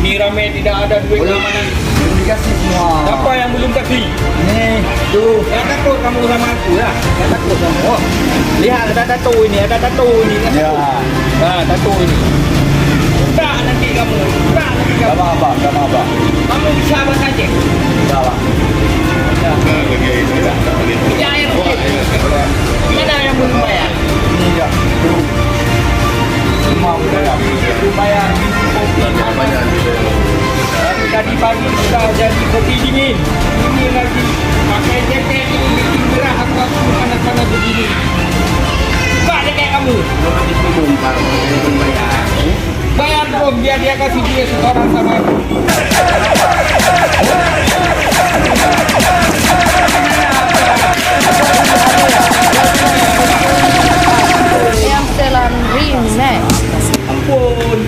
Ini ramai tidak ada duit keamanan. Belum dikasih semua. Siapa yang belum kasih? Nih, tuh. Yang takut kamu sama aku lah. Yang takut kamu. Oh, lihat ada tato ini, ada tato ini. Ya. Nah, tato ini. Tak nanti kamu. Tak nanti kamu. Sama abang, sama abang. Kamu bisa apa saja. Sama. Ya. Ya, air putih. Mana yang belum bayar? Ini ya. Tuh. Semua udah. Belum bayar. Tadi pagi sudah jadi kopi dingin. Ini lagi pakai jaket ini bikin gerah aku panas-panas begini. Buka jaket kamu. Belum habis minum baru bayar. Bayar belum biar dia kasih dia setoran sama aku. Yang setelan ring, Ampun.